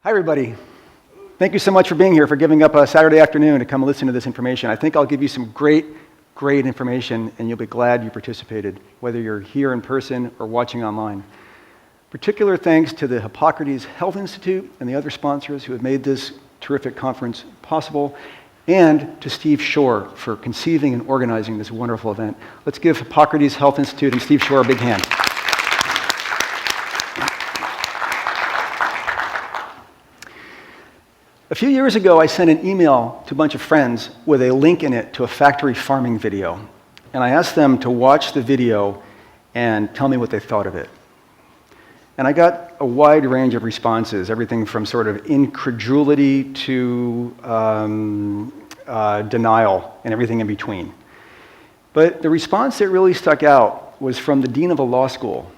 Hi, everybody. Thank you so much for being here, for giving up a Saturday afternoon to come listen to this information. I think I'll give you some great information, and you'll be glad you participated, whether you're here in person or watching online. Particular thanks to the Hippocrates Health Institute and the other sponsors who have made this terrific conference possible, and to Steve Shore for conceiving and organizing this wonderful event. Let's give Hippocrates Health Institute and Steve Shore a big hand. A few years ago, I sent an email to a bunch of friends with a link in it to a factory farming video. And I asked them to watch the video and tell me what they thought of it. And I got a wide range of responses, everything from sort of incredulity to denial and everything in between. But the response that really stuck out was from the dean of a law school,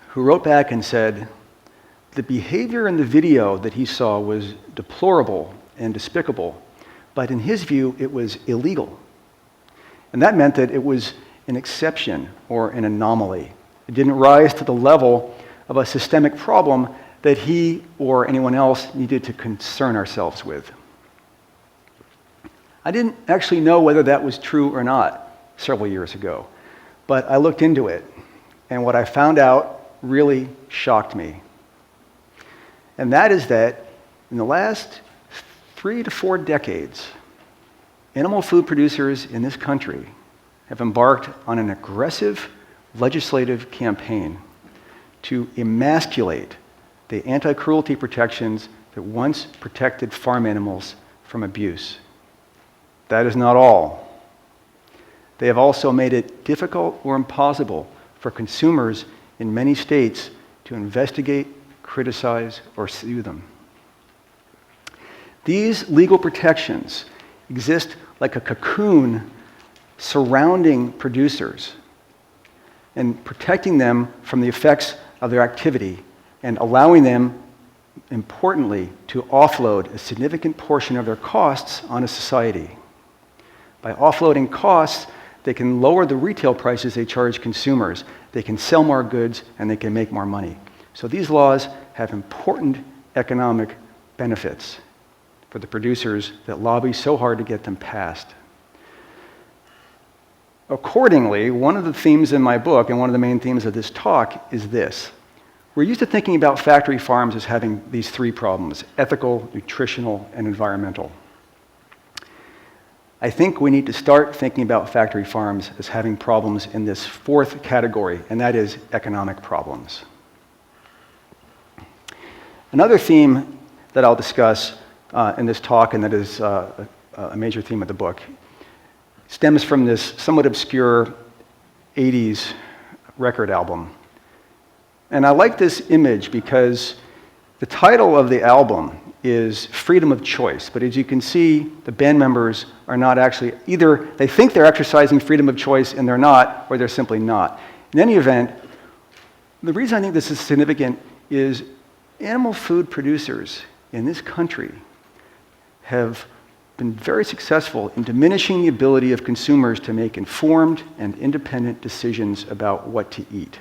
who wrote back and said, the behavior in the video that he saw was deplorable and despicable, but in his view, it was illegal. And that meant that it was an exception or an anomaly. It didn't rise to the level of a systemic problem that he or anyone else needed to concern ourselves with. I didn't actually know whether that was true or not several years ago, but I looked into it, and what I found out really shocked me. And that is that in the last 3 to 4 decades, animal food producers in this country have embarked on an aggressive legislative campaign to emasculate the anti-cruelty protections that once protected farm animals from abuse. That is not all. They have also made it difficult or impossible for consumers in many states to investigate, criticize, or sue them. These legal protections exist like a cocoon surrounding producers and protecting them from the effects of their activity and allowing them, importantly, to offload a significant portion of their costs on a society. By offloading costs, they can lower the retail prices they charge consumers, they can sell more goods, and they can make more money. So these laws have important economic benefits for the producers that lobby so hard to get them passed. Accordingly, one of the themes in my book, and one of the main themes of this talk, is this. We're used to thinking about factory farms as having these 3 problems: ethical, nutritional, and environmental. I think we need to start thinking about factory farms as having problems in this 4th category, and that is economic problems. Another theme that I'll discuss in this talk, and that is a major theme of the book, stems from this somewhat obscure 80s record album. And I like this image because the title of the album is Freedom of Choice. But as you can see, the band members are not actually, either they think they're exercising freedom of choice and they're not, or they're simply not. In any event, the reason I think this is significant is animal food producers in this country have been very successful in diminishing the ability of consumers to make informed and independent decisions about what to eat.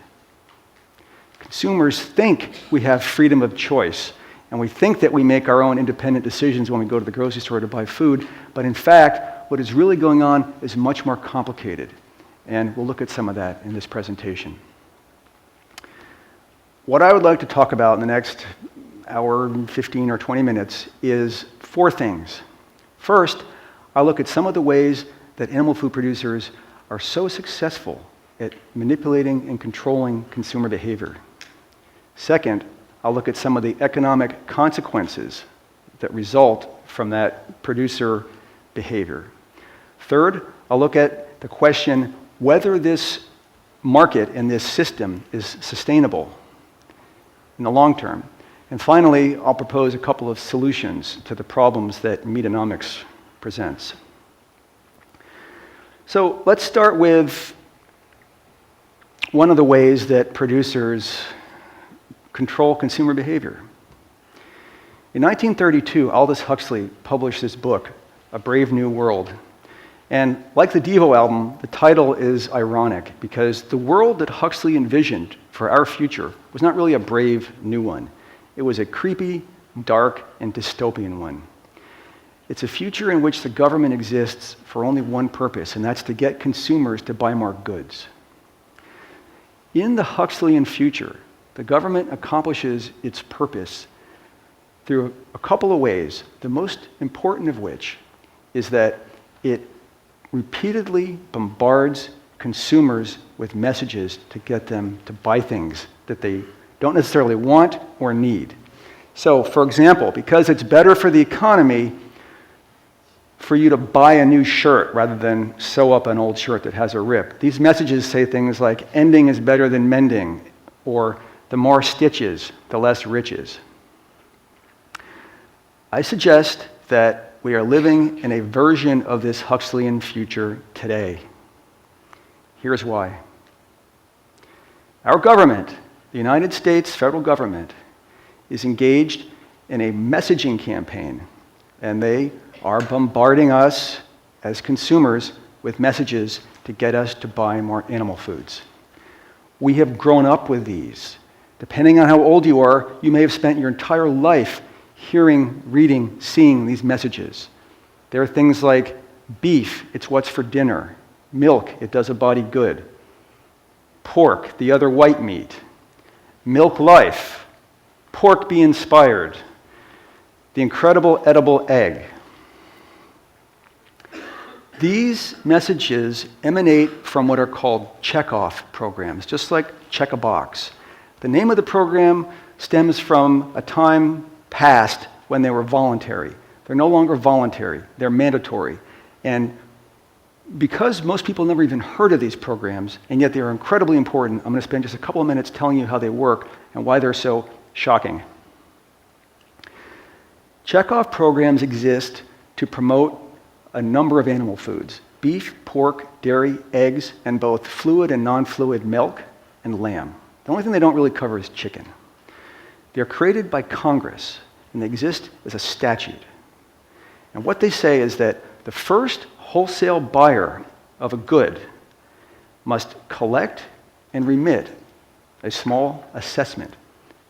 Consumers think we have freedom of choice, and we think that we make our own independent decisions when we go to the grocery store to buy food, but in fact, what is really going on is much more complicated, and we'll look at some of that in this presentation. What I would like to talk about in the next hour, 15 or 20 minutes is 4 things. First, I'll look at some of the ways that animal food producers are so successful at manipulating and controlling consumer behavior. Second, I'll look at some of the economic consequences that result from that producer behavior. Third, I'll look at the question whether this market and this system is sustainable in the long term. And finally, I'll propose a couple of solutions to the problems that meatonomics presents. So let's start with one of the ways that producers control consumer behavior. In 1932, Aldous Huxley published this book, A Brave New World. And like the Devo album, the title is ironic because the world that Huxley envisioned for our future was not really a brave new one. It was a creepy, dark, and dystopian one. It's a future in which the government exists for only one purpose, and that's to get consumers to buy more goods. In the Huxleyan future, the government accomplishes its purpose through a couple of ways, the most important of which is that it repeatedly bombards consumers with messages to get them to buy things that they don't necessarily want or need. So, for example, because it's better for the economy for you to buy a new shirt rather than sew up an old shirt that has a rip, these messages say things like, ending is better than mending, or the more stitches, the less riches. I suggest that we are living in a version of this Huxleyan future today. Here's why. Our government, the United States federal government, is engaged in a messaging campaign, and they are bombarding us as consumers with messages to get us to buy more animal foods. We have grown up with these. Depending on how old you are, you may have spent your entire life hearing, reading, seeing these messages. There are things like beef, it's what's for dinner. Milk, it does a body good. Pork, the other white meat. Milk life, pork be inspired. The incredible edible egg. These messages emanate from what are called checkoff programs, just like check a box. The name of the program stems from a time past when they were voluntary. They're no longer voluntary, they're mandatory. And because most people never even heard of these programs, and yet they are incredibly important, I'm going to spend just a couple of minutes telling you how they work and why they're so shocking. Checkoff programs exist to promote a number of animal foods: beef, pork, dairy, eggs, and both fluid and non-fluid milk and lamb. The only thing they don't really cover is chicken. They're created by Congress, and they exist as a statute. And what they say is that the first wholesale buyer of a good must collect and remit a small assessment.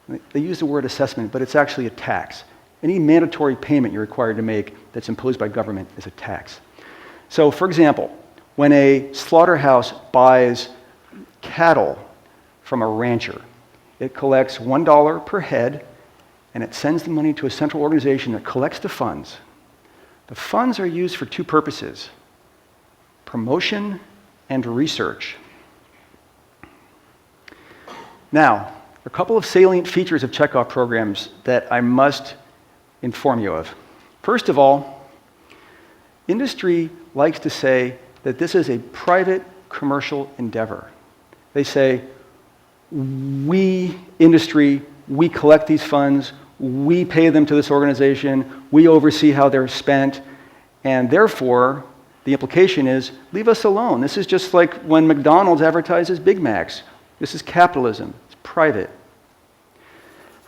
They use the word assessment, but it's actually a tax. Any mandatory payment you're required to make that's imposed by government is a tax. So, for example, when a slaughterhouse buys cattle from a rancher, it collects $1 per head, and it sends the money to a central organization that collects the funds. The funds are used for two purposes: promotion and research. Now, there are a couple of salient features of checkoff programs that I must inform you of. First of all, industry likes to say that this is a private commercial endeavor. They say, we, industry, we collect these funds, we pay them to this organization, we oversee how they're spent, and therefore, the implication is, leave us alone. This is just like when McDonald's advertises Big Macs. This is capitalism. It's private.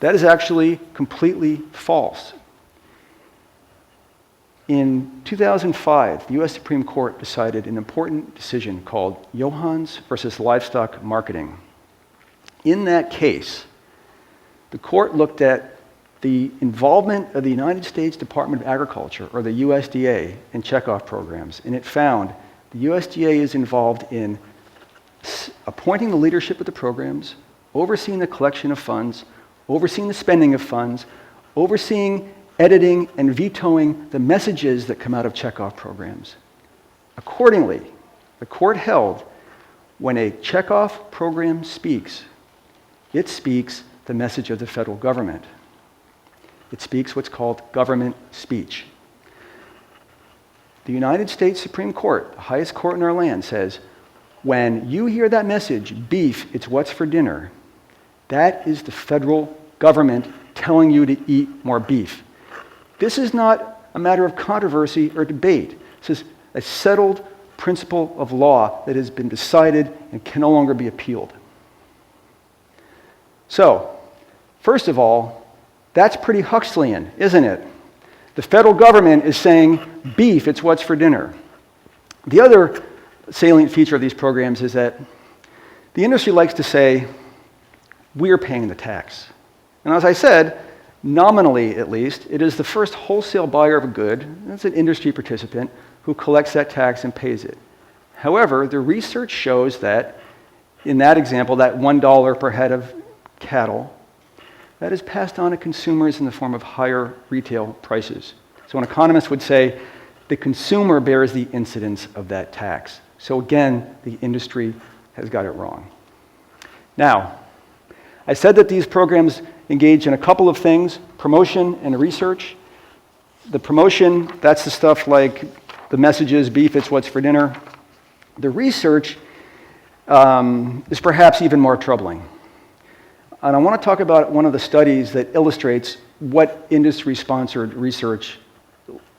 That is actually completely false. In 2005, the U.S. Supreme Court decided an important decision called Johans versus Livestock Marketing. In that case, the court looked at the involvement of the United States Department of Agriculture, or the USDA, in checkoff programs, and it found the USDA is involved in appointing the leadership of the programs, overseeing the collection of funds, overseeing the spending of funds, overseeing editing and vetoing the messages that come out of checkoff programs. Accordingly, the court held when a checkoff program speaks, it speaks the message of the federal government. It speaks what's called government speech. The United States Supreme Court, the highest court in our land, says, when you hear that message, beef, it's what's for dinner, that is the federal government telling you to eat more beef. This is not a matter of controversy or debate. This is a settled principle of law that has been decided and can no longer be appealed. So, first of all, that's pretty Huxleyan, isn't it? The federal government is saying, beef, it's what's for dinner. The other salient feature of these programs is that the industry likes to say, we're paying the tax. And as I said, Nominally, at least, it is the first wholesale buyer of a good, that's an industry participant, who collects that tax and pays it. However, the research shows that, in that example, that $1 per head of cattle, that is passed on to consumers in the form of higher retail prices. So an economist would say the consumer bears the incidence of that tax. So again, the industry has got it wrong. Now, I said that these programs engage in a couple of things, promotion and research. The promotion, that's the stuff like the messages, beef, it's what's for dinner. The research is perhaps even more troubling. And I want to talk about one of the studies that illustrates what industry-sponsored research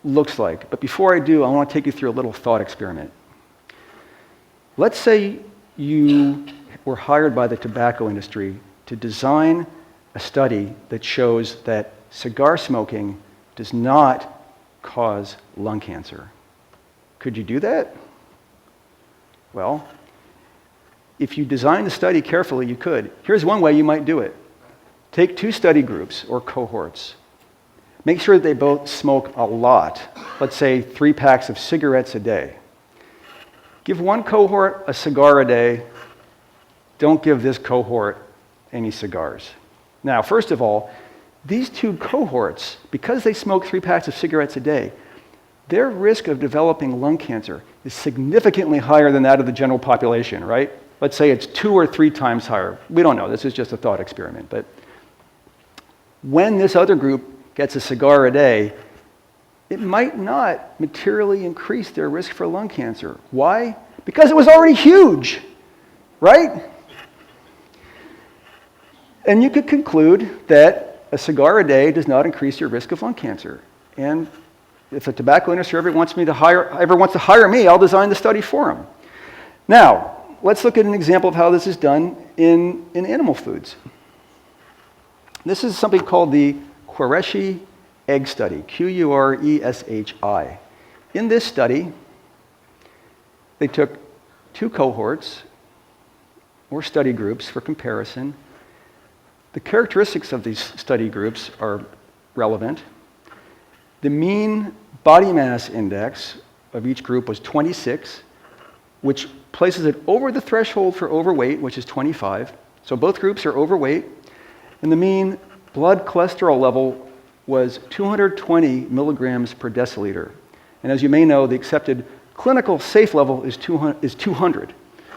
looks like. But before I do, I want to take you through a little thought experiment. Let's say you were hired by the tobacco industry to design a study that shows that cigar smoking does not cause lung cancer. Could you do that? Well, if you design the study carefully, you could. Here's one way you might do it. Take 2 study groups or cohorts. Make sure that they both smoke a lot. Let's say 3 packs of cigarettes a day. Give one cohort a cigar a day. Don't give this cohort any cigars. Now, first of all, these 2 cohorts, because they smoke 3 packs of cigarettes a day, their risk of developing lung cancer is significantly higher than that of the general population, right? Let's say it's 2 or 3 times higher. We don't know. This is just a thought experiment. But when this other group gets a cigar a day, it might not materially increase their risk for lung cancer. Why? Because it was already huge, right? And you could conclude that a cigar a day does not increase your risk of lung cancer. And if the tobacco industry ever wants to hire me, I'll design the study for them. Now, let's look at an example of how this is done in animal foods. This is something called the Qureshi egg study, Qureshi. In this study, they took 2 cohorts or study groups for comparison. The characteristics of these study groups are relevant. The mean body mass index of each group was 26, which places it over the threshold for overweight, which is 25. So both groups are overweight. And the mean blood cholesterol level was 220 milligrams per deciliter. And as you may know, the accepted clinical safe level is 200.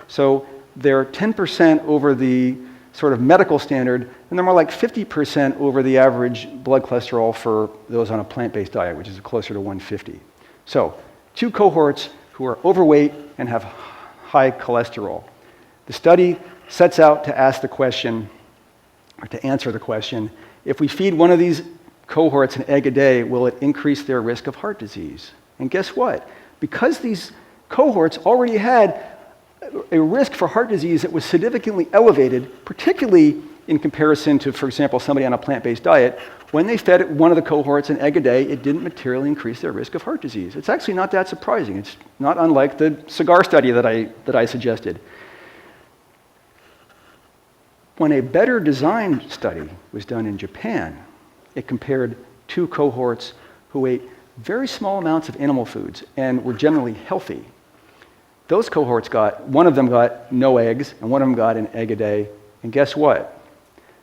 So they're 10% over the sort of medical standard, and they're more like 50% over the average blood cholesterol for those on a plant-based diet, which is closer to 150. So 2 cohorts who are overweight and have high cholesterol. The study sets out to ask the question, or to answer the question, if we feed one of these cohorts an egg a day, will it increase their risk of heart disease? And guess what? Because these cohorts already had a risk for heart disease that was significantly elevated, particularly in comparison to, for example, somebody on a plant-based diet, when they fed one of the cohorts an egg a day, it didn't materially increase their risk of heart disease. It's actually not that surprising. It's not unlike the cigar study that I suggested. When a better designed study was done in Japan, it compared 2 cohorts who ate very small amounts of animal foods and were generally healthy. Those cohorts one of them got no eggs, and one of them got an egg a day. And guess what?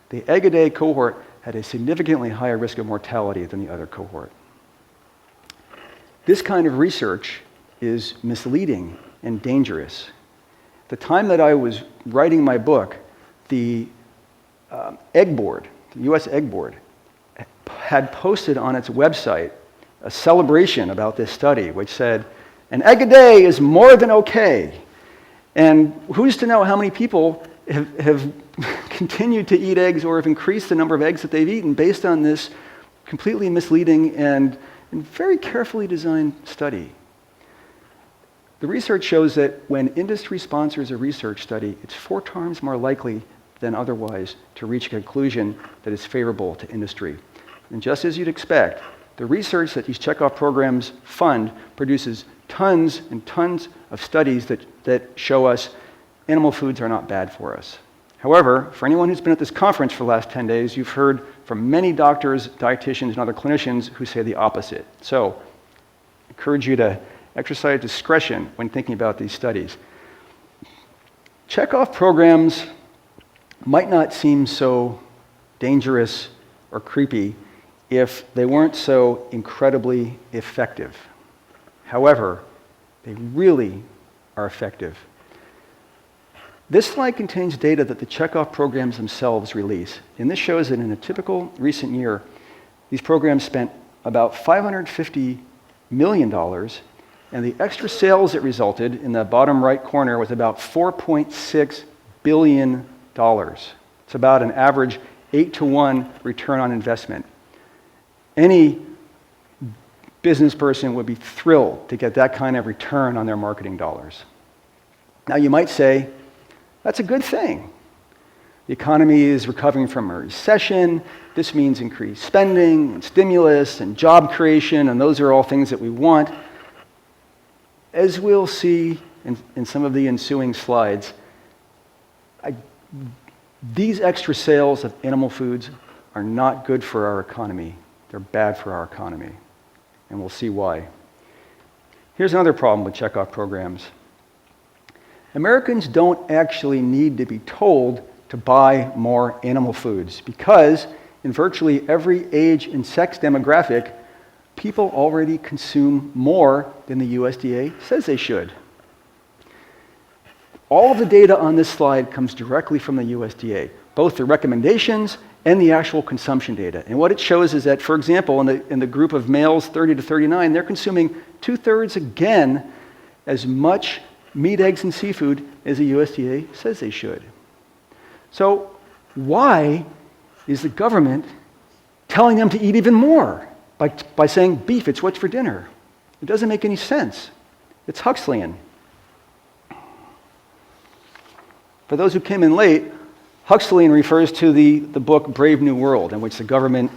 The egg a day cohort had a significantly higher risk of mortality than the other cohort. This kind of research is misleading and dangerous. At the time that I was writing my book, the Egg Board, the U.S. Egg Board, had posted on its website a celebration about this study, which said, an egg a day is more than okay. And who's to know how many people have continued to eat eggs or have increased the number of eggs that they've eaten based on this completely misleading and very carefully designed study. The research shows that when industry sponsors a research study, it's 4 times more likely than otherwise to reach a conclusion that is favorable to industry. And just as you'd expect, the research that these checkoff programs fund produces tons and tons of studies that show us animal foods are not bad for us. However, for anyone who's been at this conference for the last 10 days, you've heard from many doctors, dietitians, and other clinicians who say the opposite. So, I encourage you to exercise discretion when thinking about these studies. Checkoff programs might not seem so dangerous or creepy if they weren't so incredibly effective. However, they really are effective. This slide contains data that the checkoff programs themselves release. And this shows that in a typical recent year, these programs spent about $550 million, and the extra sales that resulted in the bottom right corner was about $4.6 billion. It's about an average 8-to-1 return on investment. Any business person would be thrilled to get that kind of return on their marketing dollars. Now you might say, that's a good thing. The economy is recovering from a recession. This means increased spending and stimulus and job creation, and those are all things that we want. As we'll see in some of the ensuing slides, these extra sales of animal foods are not good for our economy. They're bad for our economy, and we'll see why. Here's another problem with checkoff programs. Americans don't actually need to be told to buy more animal foods because in virtually every age and sex demographic, people already consume more than the USDA says they should. All of the data on this slide comes directly from the USDA, both the recommendations and the actual consumption data. And what it shows is that, for example, in the group of males 30 to 39, they're consuming 2/3 again as much meat, eggs, and seafood as the USDA says they should. So why is the government telling them to eat even more by saying beef, it's what's for dinner? It doesn't make any sense. It's Huxleyan. For those who came in late, Huxleyan refers to the book Brave New World, in which the government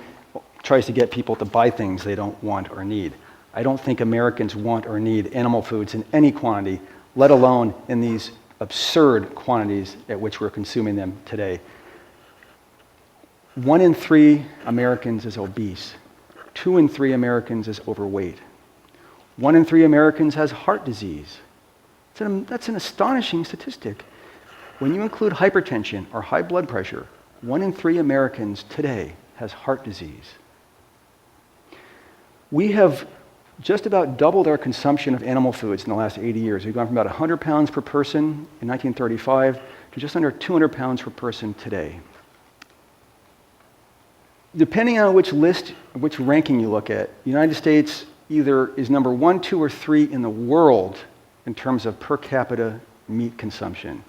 tries to get people to buy things they don't want or need. I don't think Americans want or need animal foods in any quantity, let alone in these absurd quantities at which we're consuming them today. 1 in 3 Americans is obese. 2 in 3 Americans is overweight. 1 in 3 Americans has heart disease. That's an astonishing statistic. When you include hypertension or high blood pressure, 1 in 3 Americans today has heart disease. We have just about doubled our consumption of animal foods in the last 80 years. We've gone from about 100 pounds per person in 1935 to just under 200 pounds per person today. Depending on which ranking you look at, the United States either is number 1, 2, or 3 in the world in terms of per capita meat consumption.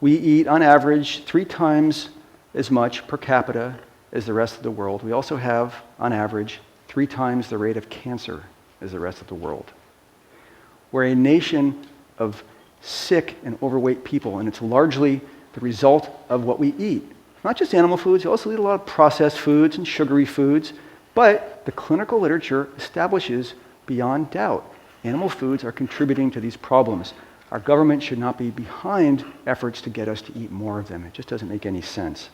We eat, on average, 3 times as much per capita as the rest of the world. We also have, on average, 3 times the rate of cancer as the rest of the world. We're a nation of sick and overweight people, and it's largely the result of what we eat. Not just animal foods, we also eat a lot of processed foods and sugary foods, but the clinical literature establishes beyond doubt animal foods are contributing to these problems. Our government should not be behind efforts to get us to eat more of them. It just doesn't make any sense.